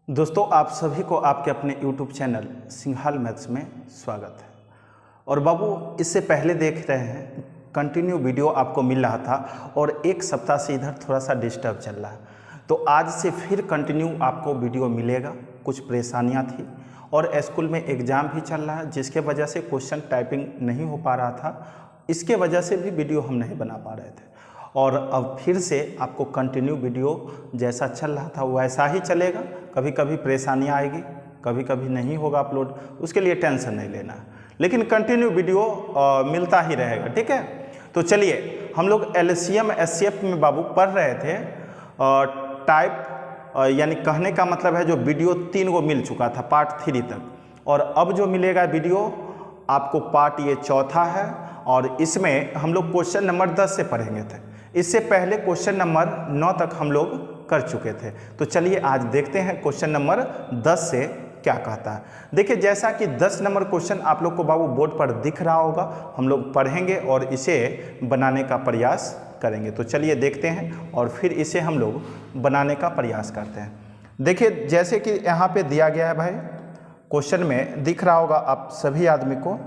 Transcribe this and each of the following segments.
दोस्तों, आप सभी को आपके अपने YouTube चैनल सिंघाल मैथ्स में स्वागत है। और बाबू, इससे पहले देख रहे हैं कंटिन्यू वीडियो आपको मिल रहा था और एक सप्ताह से इधर थोड़ा सा डिस्टर्ब चल रहा है, तो आज से फिर कंटिन्यू आपको वीडियो मिलेगा। कुछ परेशानियां थी और स्कूल में एग्ज़ाम भी चल रहा है, जिसके वजह से क्वेश्चन टाइपिंग नहीं हो पा रहा था। इसके वजह से भी वीडियो हम नहीं बना पा रहे थे और अब फिर से आपको कंटिन्यू वीडियो जैसा चल रहा था वैसा ही चलेगा। कभी कभी परेशानियाँ आएगी, कभी कभी नहीं होगा अपलोड, उसके लिए टेंशन नहीं लेना है, लेकिन कंटिन्यू वीडियो मिलता ही रहेगा। ठीक है, तो चलिए हम लोग LCM SCF में बाबू पढ़ रहे थे। टाइप यानी कहने का मतलब है जो वीडियो 3 को मिल चुका था पार्ट 3 तक, और अब जो मिलेगा वीडियो आपको पार्ट ये चौथा है और इसमें हम लोग क्वेश्चन नंबर 10 से पढ़ेंगे थे। इससे पहले क्वेश्चन नंबर 9 तक हम लोग कर चुके थे। तो चलिए आज देखते हैं क्वेश्चन नंबर 10 से क्या कहता है। देखिए, जैसा कि 10 नंबर क्वेश्चन आप लोग को बाबू बोर्ड पर दिख रहा होगा, हम लोग पढ़ेंगे और इसे बनाने का प्रयास करेंगे। तो चलिए देखते हैं और फिर इसे हम लोग बनाने का प्रयास करते हैं। देखिए, जैसे कि यहाँ पे दिया गया है भाई, क्वेश्चन में दिख रहा होगा आप सभी आदमी को,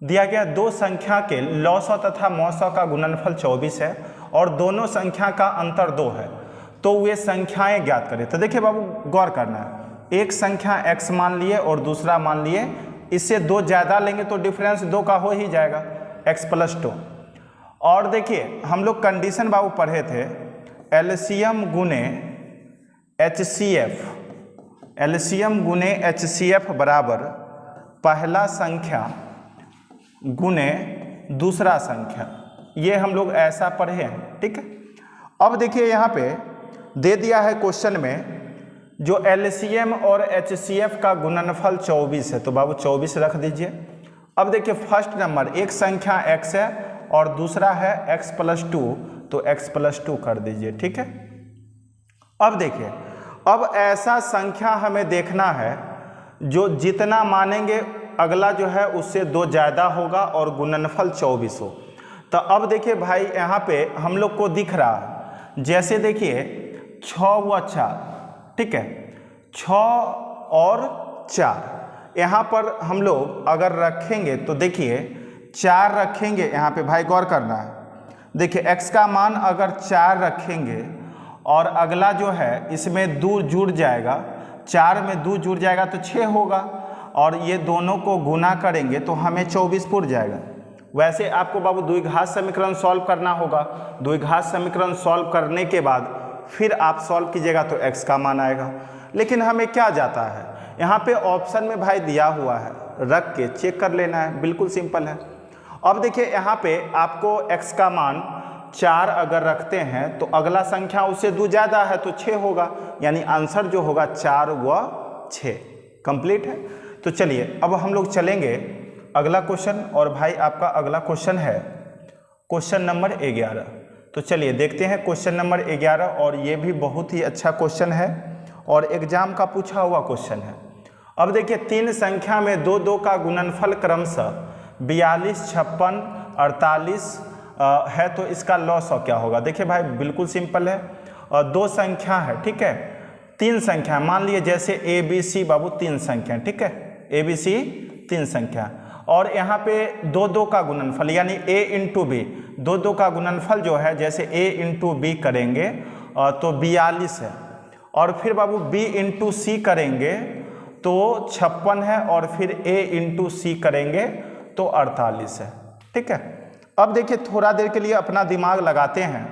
दिया गया दो संख्या के लॉसव तथा मौसव का गुणनफल 24 है और दोनों संख्या का अंतर 2 है, तो वे संख्याएं ज्ञात करें। तो देखिए बाबू, गौर करना है, एक संख्या x मान लिए और दूसरा मान लिए, इससे 2 ज़्यादा लेंगे तो डिफरेंस 2 का हो ही जाएगा, x + 2। और देखिए हम लोग कंडीशन बाबू पढ़े थे, LCM गुने HCF, LCM गुने HCF बराबर पहला संख्या गुने दूसरा संख्या, ये हम लोग ऐसा पढ़े हैं। ठीक है, अब देखिए यहाँ पे दे दिया है क्वेश्चन में जो LCM और HCF का गुणनफल 24 है, तो बाबू 24 रख दीजिए। अब देखिए फर्स्ट नंबर एक संख्या x है और दूसरा है x + 2, तो x + 2 कर दीजिए। ठीक है, अब देखिए, अब ऐसा संख्या हमें देखना है जो जितना मानेंगे अगला जो है उससे 2 ज़्यादा होगा और गुणनफल 24 हो। तो अब देखिए भाई, यहाँ पे हम लोग को दिख रहा है, जैसे देखिए 6 व 4, ठीक है, 6 और 4 यहाँ पर हम लोग अगर रखेंगे तो देखिए 4 रखेंगे यहाँ पे भाई, गौर करना है। देखिए x का मान अगर 4 रखेंगे और अगला जो है इसमें 2 जुड़ जाएगा, 4 में 2 जुड़ जाएगा तो 6 होगा, और ये दोनों को गुना करेंगे तो हमें 24 पुर जाएगा। वैसे आपको बाबू द्विघात समीकरण सॉल्व करना होगा, द्विघात समीकरण सॉल्व करने के बाद फिर आप सॉल्व कीजिएगा तो x का मान आएगा। लेकिन हमें क्या जाता है, यहाँ पे ऑप्शन में भाई दिया हुआ है, रख के चेक कर लेना है, बिल्कुल सिंपल है। अब देखिए यहाँ पे आपको x का मान 4 अगर रखते हैं तो अगला संख्या उससे 2 ज़्यादा है तो 6 होगा, यानी आंसर जो होगा 4 व 6 कंप्लीट है। तो चलिए अब हम लोग चलेंगे अगला क्वेश्चन, और भाई आपका अगला क्वेश्चन है क्वेश्चन नंबर 11। तो चलिए देखते हैं क्वेश्चन नंबर 11, और ये भी बहुत ही अच्छा क्वेश्चन है और एग्जाम का पूछा हुआ क्वेश्चन है। अब देखिए 3 संख्या में 2 2 का गुणनफल क्रमशः 42, 56, 48 है, तो इसका लॉसव क्या होगा। देखिए भाई बिल्कुल सिंपल है, 2 संख्या है, ठीक है, 3 संख्या मान लिए, जैसे ABC बाबू 3 संख्या, ठीक है, ABC 3 संख्या, और यहाँ पे 2 2 का गुणनफल यानी A × B, 2 2 का गुणनफल जो है जैसे A × B करेंगे तो 42 है, और फिर बाबू B × C करेंगे तो 56 है, और फिर A × C करेंगे तो 48 है। ठीक है, अब देखिए थोड़ा देर के लिए अपना दिमाग लगाते हैं।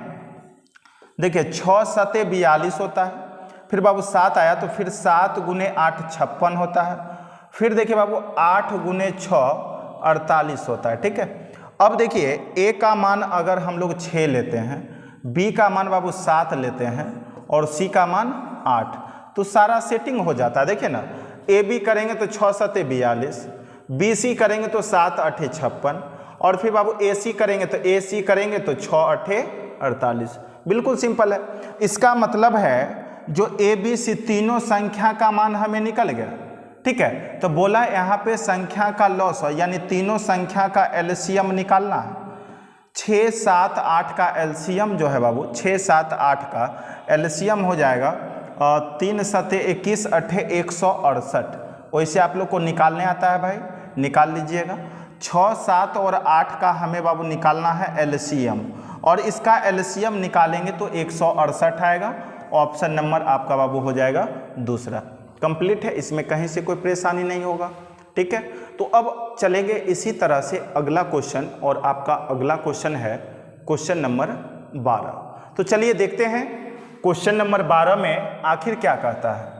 देखिए 6 × 7 = 42 होता है, फिर बाबू 7 आया तो फिर 7 × 8 = 56 होता है, फिर देखिए बाबू 8 × 6 = 48 होता है। ठीक है, अब देखिए A का मान अगर हम लोग 6 लेते हैं, B का मान बाबू 7 लेते हैं और C का मान 8, तो सारा सेटिंग हो जाता है। देखिए ना, AB करेंगे तो 6 × 7 = 42, BC करेंगे तो 7 × 8 = 56, और फिर बाबू AC करेंगे तो AC करेंगे तो 6 × 8 = 48। बिल्कुल सिंपल है, इसका मतलब है जो ABC तीनों संख्या का मान हमें निकल गया। ठीक है, तो बोला यहाँ पे संख्या का लॉस यानी तीनों संख्या का LCM निकालना है। 6 7 8 का LCM जो है बाबू, 6 7 8 का LCM हो जाएगा 3 सते 21 अठे 168, वैसे आप लोग को निकालने आता है भाई, निकाल लीजिएगा। 6, 7 और 8 का हमें बाबू निकालना है एलसीएम, और इसका एलसीएम निकालेंगे तो 168 आएगा। ऑप्शन नंबर आपका बाबू हो जाएगा दूसरा। कंप्लीट है, इसमें कहीं से कोई परेशानी नहीं होगा। ठीक है, तो अब चलेंगे इसी तरह से अगला क्वेश्चन, और आपका अगला क्वेश्चन है क्वेश्चन नंबर 12। तो चलिए देखते हैं क्वेश्चन नंबर 12 में आखिर क्या कहता है।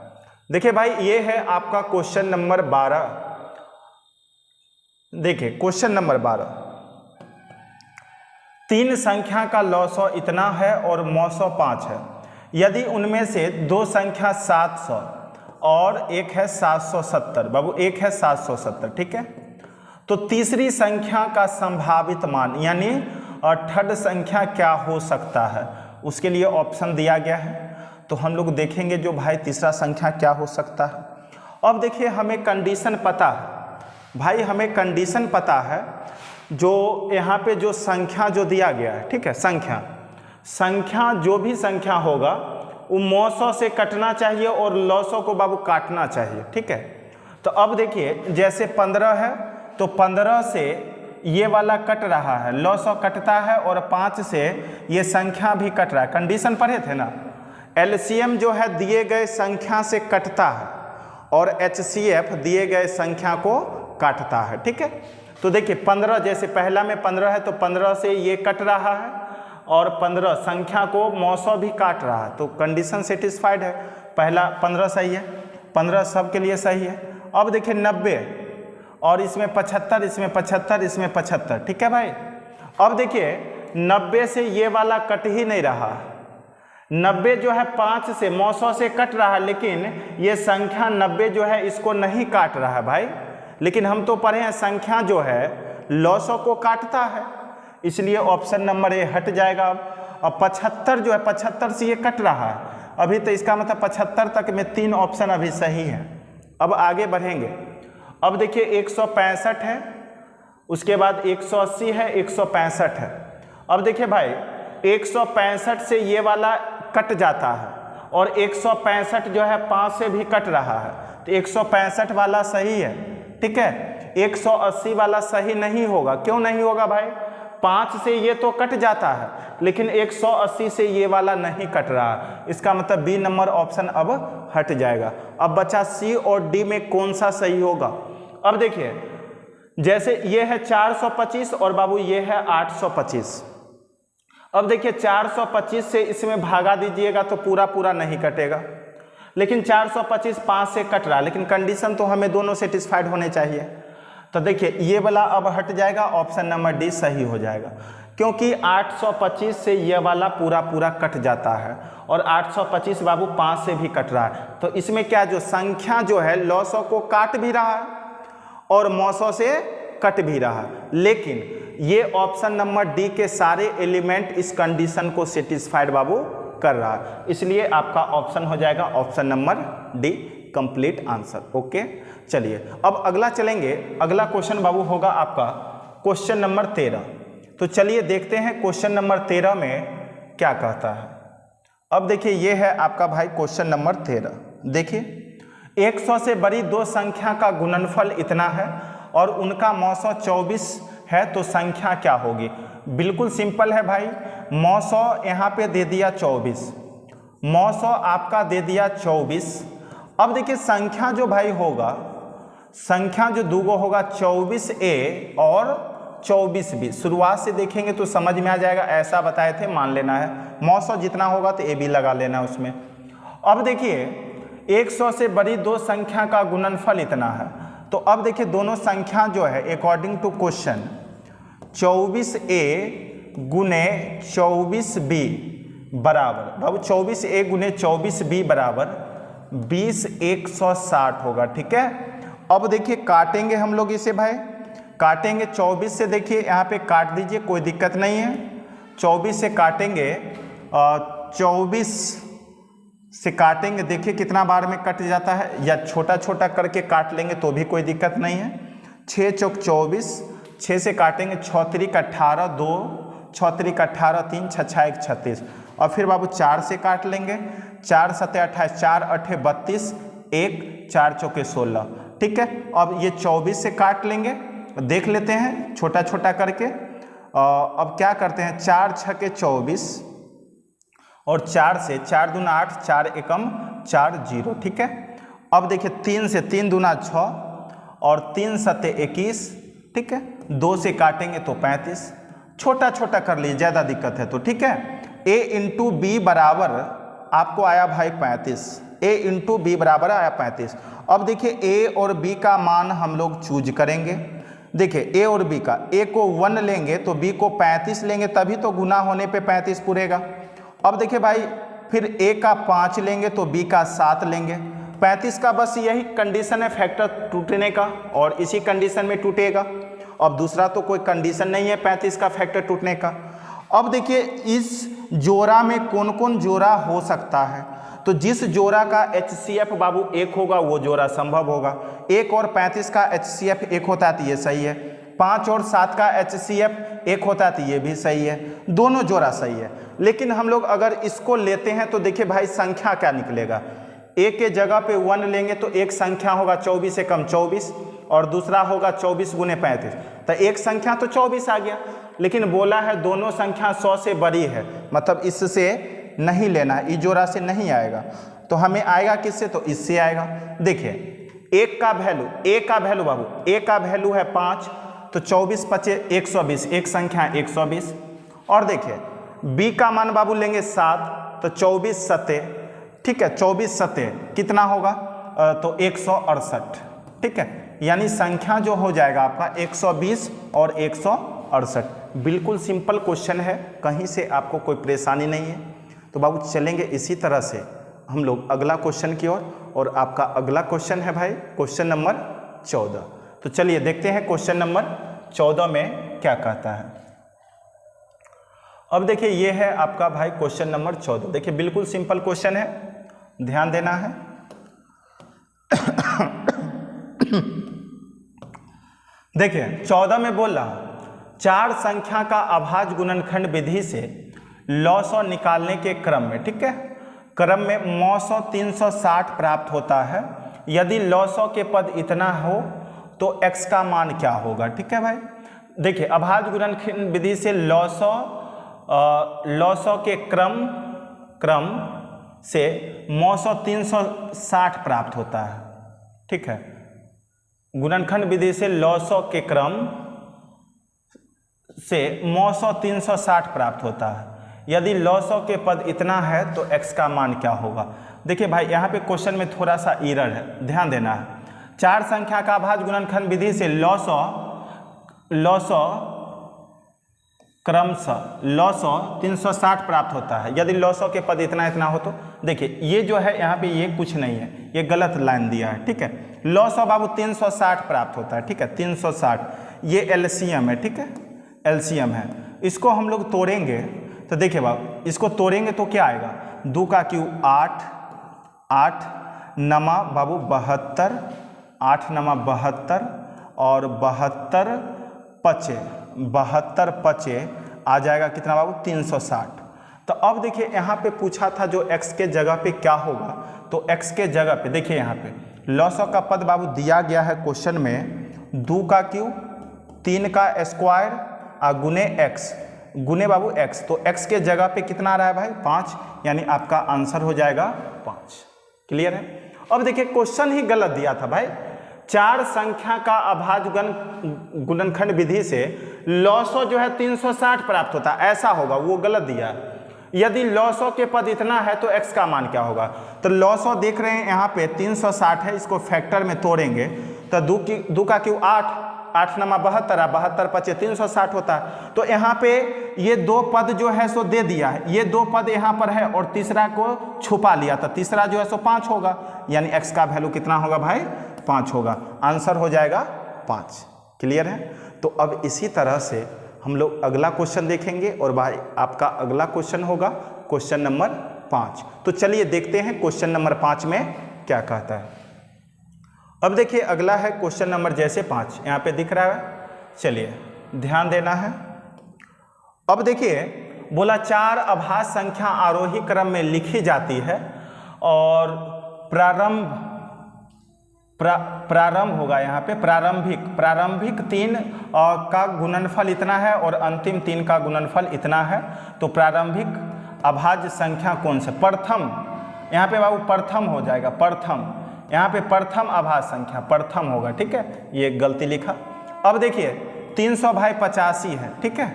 देखिए भाई, ये है आपका क्वेश्चन नंबर 12। देखिए क्वेश्चन नंबर 12, 3 संख्या का लौसौ इतना है और मौसौ 5 है। यदि उनमें से 2 संख्या 700 और एक है 770, बाबू एक है 770, ठीक है, तो तीसरी संख्या का संभावित मान यानी थर्ड संख्या क्या हो सकता है, उसके लिए ऑप्शन दिया गया है। तो हम लोग देखेंगे जो भाई तीसरा संख्या क्या हो सकता है। अब देखिए हमें कंडीशन पता है भाई, हमें कंडीशन पता है, जो यहाँ पे जो संख्या जो दिया गया है, ठीक है, संख्या जो भी संख्या होगा वो मौसौ से कटना चाहिए और लौसौ को बाबू काटना चाहिए। ठीक है, तो अब देखिए जैसे 15 है तो 15 से ये वाला कट रहा है, लौसौ कटता है, और 5 से ये संख्या भी कट रहा है। कंडीशन पढ़े थे ना, एलसीएम जो है दिए गए संख्या से कटता है और एचसीएफ दिए गए संख्या को काटता है। ठीक है, तो देखिए 15, जैसे पहला में 15 है तो 15 से ये कट रहा है और 15 संख्या को मौसौ भी काट रहा है, तो कंडीशन सेटिस्फाइड है। पहला 15 सही है, 15 सबके लिए सही है। अब देखिए 90 और इसमें 75, इसमें 75, इसमें 75, ठीक है भाई। अब देखिए 90 से ये वाला कट ही नहीं रहा, 90 जो है 5 से मौसौ से कट रहा है, लेकिन ये संख्या 90 जो है इसको नहीं काट रहा है भाई। लेकिन हम तो पढ़े हैं संख्या जो है लौसौ को काटता है, इसलिए ऑप्शन नंबर ए हट जाएगा। अब 75 जो है 75 से ये कट रहा है अभी, तो इसका मतलब 75 तक में 3 ऑप्शन अभी सही है। अब आगे बढ़ेंगे। अब देखिए 165 है, उसके बाद 180 है, 165 है। अब देखिए भाई 165 से ये वाला कट जाता है और 165 जो है 5 से भी कट रहा है, तो 165 वाला सही है। ठीक है, 180 वाला सही नहीं होगा। क्यों नहीं होगा भाई? 5 से ये तो कट जाता है, लेकिन 180 से ये वाला नहीं कट रहा, इसका मतलब बी नंबर ऑप्शन अब हट जाएगा। अब बचा सी और डी में कौन सा सही होगा। अब देखिए जैसे ये है 425 और बाबू ये है 825। अब देखिए 425 से इसमें भागा दीजिएगा तो पूरा पूरा नहीं कटेगा, लेकिन 425 5 से कट रहा है, लेकिन कंडीशन तो हमें दोनों सेटिस्फाइड होने चाहिए। तो देखिए ये वाला अब हट जाएगा, ऑप्शन नंबर डी सही हो जाएगा, क्योंकि 825 से ये वाला पूरा पूरा कट जाता है और 825 बाबू 5 से भी कट रहा है। तो इसमें क्या जो संख्या जो है लौसौ को काट भी रहा है और मौसौ से कट भी रहा है, लेकिन ये ऑप्शन नंबर डी के सारे एलिमेंट इस कंडीशन को सेटिस्फाइड बाबू कर रहा है, इसलिए आपका ऑप्शन हो जाएगा option number D complete answer. Okay, चलिए अब अगला चलेंगे। अगला क्वेश्चन बाबू होगा आपका क्वेश्चन नंबर 13। तो चलिए देखते हैं क्वेश्चन नंबर 13 में क्या कहता है। अब देखिए ये है आपका भाई क्वेश्चन नंबर 13। देखिए 100 से बड़ी 2 संख्या का गुणनफल इतना है और उनका मौसौ 24 है, तो संख्या क्या होगी। बिल्कुल सिंपल है भाई, मौसौ यहाँ पे दे दिया 24, मौसौ आपका दे दिया 24। अब देखिए संख्या जो भाई होगा, संख्या जो दूगो होगा 24A और 24B। शुरुआत से देखेंगे तो समझ में आ जाएगा, ऐसा बताए थे, मान लेना है। मौसौ जितना होगा तो ए भी लगा लेना है उसमें। अब देखिए 100 से बड़ी 2 संख्या का गुणनफल इतना है, तो अब देखिए दोनों संख्या जो है अकॉर्डिंग टू क्वेश्चन 24A गुने 24B बराबर, बाबू 24A गुने 24B बराबर 20 160 होगा। ठीक है, अब देखिए काटेंगे हम लोग इसे भाई, काटेंगे 24 से, देखिए यहाँ पे काट दीजिए, कोई दिक्कत नहीं है। 24 से काटेंगे, 24 से काटेंगे, देखिए कितना बार में कट जाता है, या छोटा छोटा करके काट लेंगे तो भी कोई दिक्कत नहीं है। 6 चौक 24, 6 से काटेंगे 6 3 18, 2 6 3 18, 3 6 6 1 36, और फिर बाबू 4 से काट लेंगे, 4 सत्ते 28, 4 अठे 32, 1 4 चौके 16, ठीक है। अब ये 24 से काट लेंगे, देख लेते हैं छोटा छोटा करके। अब क्या करते हैं, 4 छके 24 और 4 से 4 दूना 8, 4 एकम 4 0, ठीक है। अब देखिए 3 से 3 दूना 6 और 3 सत्ते 21, ठीक है। 2 से काटेंगे तो 35, छोटा छोटा कर लीजिए, ज़्यादा दिक्कत है तो, ठीक है। a इंटू बी बराबर आपको आया भाई 35, a इंटू बी बराबर आया 35। अब देखिए a और b का मान हम लोग चूज करेंगे। देखिए a और b का, a को 1 लेंगे तो b को 35 लेंगे, तभी तो गुना होने पे 35 पूरेगा। अब देखिए भाई फिर a का 5 लेंगे तो b का 7 लेंगे। 35 का बस यही कंडीशन है फैक्टर टूटने का, और इसी कंडीशन में टूटेगा। अब दूसरा तो कोई कंडीशन नहीं है 35 का फैक्टर टूटने का। अब देखिए इस जोड़ा में कौन कौन जोड़ा हो सकता है, तो जिस जोड़ा का HCF बाबू 1 होगा वो जोड़ा संभव होगा। 1 और 35 का HCF 1 होता है तो ये सही है, 5 और 7 का HCF 1 होता है तो ये भी सही है, दोनों जोड़ा सही है। लेकिन हम लोग अगर इसको लेते हैं तो देखिए भाई संख्या क्या निकलेगा, एक के जगह पे 1 लेंगे तो एक संख्या होगा 24 एकम 24 और दूसरा होगा 24 गुने 35, तो एक संख्या तो 24 आ गया। लेकिन बोला है दोनों संख्या 100 से बड़ी है, मतलब इससे नहीं लेना है, इस जोड़ा से नहीं आएगा। तो हमें आएगा किससे, तो इससे आएगा। देखिए एक का वैल्यू, ए का वैल्यू बाबू, ए का वैल्यू है 5, तो 24 पचे 120, एक संख्या 120। और देखिए बी का मान बाबू लेंगे 7, तो 24 सत्ते, ठीक है, 24 सत्ते कितना होगा, तो 168, ठीक है। यानी संख्या जो हो जाएगा आपका 120 और 168। बिल्कुल सिंपल क्वेश्चन है, कहीं से आपको कोई परेशानी नहीं है। तो बाबू चलेंगे इसी तरह से हम लोग अगला क्वेश्चन की ओर, और आपका अगला क्वेश्चन है भाई क्वेश्चन नंबर 14। तो चलिए देखते हैं क्वेश्चन नंबर 14 में क्या कहता है। अब देखिए ये है आपका भाई क्वेश्चन नंबर 14। देखिए बिल्कुल सिंपल क्वेश्चन है, ध्यान देना है। देखिए 14 में बोल रहा 4 संख्या का अभाज्य गुणनखंड विधि से लॉसो निकालने के क्रम में, ठीक है, क्रम में मौसो 360 प्राप्त होता है। यदि लॉसो के पद इतना हो तो x का मान क्या होगा, ठीक है भाई। देखिए अभाज्य गुणनखंड विधि से लॉसो के क्रम से मौसो 360 प्राप्त होता है, ठीक है। गुणनखंड विधि से लॉसो के क्रम से मौसो 360 प्राप्त होता है। यदि लॉसो के पद इतना है तो x का मान क्या होगा। देखिए भाई यहाँ पे क्वेश्चन में थोड़ा सा एरर है, ध्यान देना है। 4 संख्या का अभाज्य गुणनखंड विधि से लॉसो क्रमशः लॉसो 360 प्राप्त होता है। यदि लॉसो के पद इतना हो तो देखिए ये जो है यहाँ पे ये कुछ नहीं है, ये गलत लाइन दिया है, ठीक है। लॉसो बाबू 360 प्राप्त होता है, ठीक है, 360 ये एलसीएम है, ठीक है, एलसीएम है। इसको हम लोग तोड़ेंगे तो देखिए बाबू इसको तोड़ेंगे तो क्या आएगा, 2 का क्यू 8, 8 नमा बाबू 72, 8 नमा 72 और 72 पचे आ जाएगा कितना बाबू 360। तो अब देखिए यहाँ पे पूछा था जो x के जगह पे क्या होगा, तो x के जगह पे देखिए यहाँ पे लॉसो का पद बाबू दिया गया है क्वेश्चन में 2 का क्यू 3 का स्क्वायर गुने x गुने बाबू x, तो x के जगह पे कितना आ रहा है भाई 5, यानी आपका आंसर हो जाएगा 5। क्लियर है। अब देखिए क्वेश्चन ही गलत दिया था भाई, 4 संख्या का अभाज्य गुणनखंड विधि से लॉसो जो है 360 प्राप्त होता है, ऐसा होगा, वो गलत दिया है। यदि लॉसो के पद इतना है तो x का मान क्या होगा, तो लॉसो देख रहे हैं यहाँ पे 360 है, इसको फैक्टर में तोड़ेंगे तो 2 का क्यू 8, 8 नमा 72, 72 पचे 360 होता है। तो यहाँ पे ये 2 पद जो है सो दे दिया है, ये 2 पद यहाँ पर है और तीसरा को छुपा लिया, तो तीसरा जो है सो 5 होगा, यानी x का वैल्यू कितना होगा भाई 5 होगा, आंसर हो जाएगा 5। क्लियर है। तो अब इसी तरह से हम लोग अगला क्वेश्चन देखेंगे और भाई आपका अगला क्वेश्चन होगा क्वेश्चन नंबर 5। तो चलिए देखते हैं क्वेश्चन नंबर 5 में क्या कहता है। अब देखिए अगला है क्वेश्चन नंबर जैसे 5 यहाँ पे दिख रहा है, चलिए ध्यान देना है। अब देखिए बोला 4 अभाज्य संख्या आरोही क्रम में लिखी जाती है और प्रारंभ होगा यहाँ पे प्रारंभिक 3 का गुणनफल इतना है और अंतिम 3 का गुणनफल इतना है। तो प्रारंभिक अभाज्य संख्या कौन सा? प्रथम, यहाँ पे बाबू प्रथम हो जाएगा, प्रथम, यहाँ पे प्रथम अभाज्य संख्या प्रथम होगा, ठीक है, ये गलती लिखा। अब देखिए 300/85 है, ठीक है,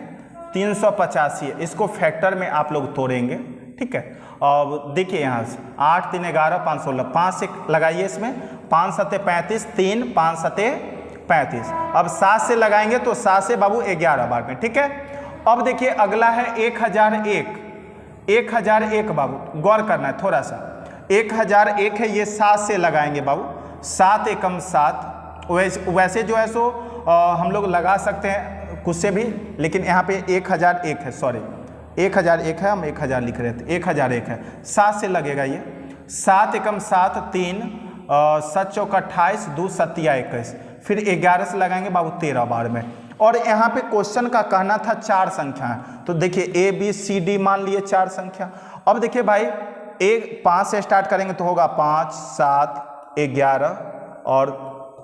385 है, इसको फैक्टर में आप लोग तोड़ेंगे, ठीक है। अब देखिए यहाँ से 8 3 11 5 16, 5 से लगाइए इसमें, 5 7 35, 3 5 7 35। अब 7 से लगाएंगे तो 7 से बाबू 11 बार में, ठीक है। अब देखिए अगला है 1001, 1001 बाबू गौर करना है थोड़ा सा, 1001 है, ये 7 से लगाएंगे बाबू, 7 एकम 7, वैसे जो है सो हम लोग लगा सकते हैं कुछ से भी, लेकिन यहाँ पे 1001 है, सॉरी 1001 है, हम 1000 लिख रहे थे, 1001 है, 7 से लगेगा ये, 7 एकम 7, 3 7 चौक 28, 2 7 21, फिर 11 से लगाएंगे बाबू 13 बार में। और यहाँ पे क्वेश्चन का कहना था 4 संख्या है, तो देखिए A B C D मान लिए 4 संख्या। अब देखिए भाई 5 से स्टार्ट करेंगे तो होगा 5 7 11 और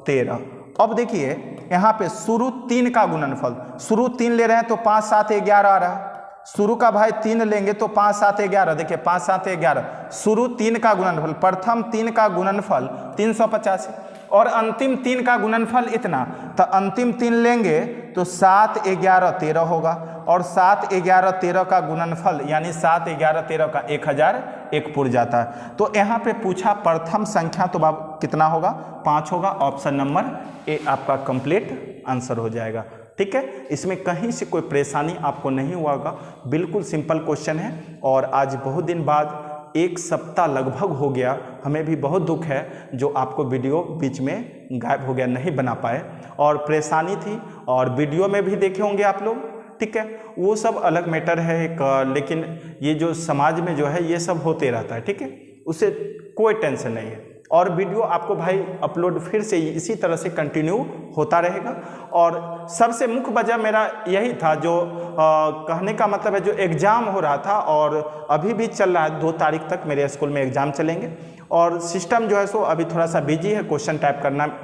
13। अब देखिए यहाँ पे शुरू 3 का गुणनफल, शुरू 3 ले रहे हैं तो 5 7 11 आ रहा है, शुरू का भाई 3 लेंगे तो 5 7 11, देखिए 5 7 11, शुरू 3 का गुणनफल, प्रथम 3 का गुणनफल 385 और अंतिम 3 का गुणनफल इतना, तो अंतिम 3 लेंगे तो 7 11 13 होगा और 7 11 13 का गुणनफल यानी 7 11 13 का 1001 पुर जाता है। तो यहाँ पे पूछा प्रथम संख्या, तो बाबू कितना होगा? 5 होगा। ऑप्शन नंबर ए आपका कंप्लीट आंसर हो जाएगा, ठीक है। इसमें कहीं से कोई परेशानी आपको नहीं हुआ होगा, बिल्कुल सिंपल क्वेश्चन है। और आज बहुत दिन बाद, 1 सप्ताह लगभग हो गया, हमें भी बहुत दुख है जो आपको वीडियो बीच में गायब हो गया, नहीं बना पाए और परेशानी थी। और वीडियो में भी देखे होंगे आप लोग, ठीक है, वो सब अलग मैटर है एक, लेकिन ये जो समाज में जो है ये सब होते रहता है, ठीक है, उससे कोई टेंशन नहीं है। और वीडियो आपको भाई अपलोड फिर से इसी तरह से कंटिन्यू होता रहेगा। और सबसे मुख्य वजह मेरा यही था, जो कहने का मतलब है, जो एग्ज़ाम हो रहा था और अभी भी चल रहा है, 2 तारीख तक मेरे स्कूल में एग्ज़ाम चलेंगे और सिस्टम जो है सो अभी थोड़ा सा बिजी है क्वेश्चन टाइप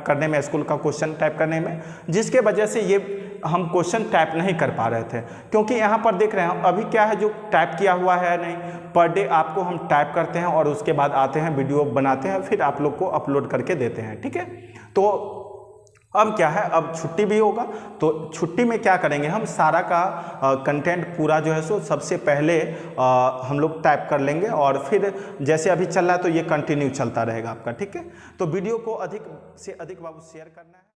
करने में, स्कूल का क्वेश्चन टाइप करने में, जिसके वजह से ये हम क्वेश्चन टाइप नहीं कर पा रहे थे। क्योंकि यहाँ पर देख रहे हैं अभी क्या है, जो टाइप किया हुआ है नहीं, पर डे आपको हम टाइप करते हैं और उसके बाद आते हैं वीडियो बनाते हैं, फिर आप लोग को अपलोड करके देते हैं, ठीक है। तो अब क्या है, अब छुट्टी भी होगा, तो छुट्टी में क्या करेंगे, हम सारा का कंटेंट पूरा जो है सो सबसे पहले हम लोग टाइप कर लेंगे और फिर जैसे अभी चल रहा है तो ये कंटिन्यू चलता रहेगा आपका, ठीक है। तो वीडियो को अधिक से अधिक बाबू शेयर करना है।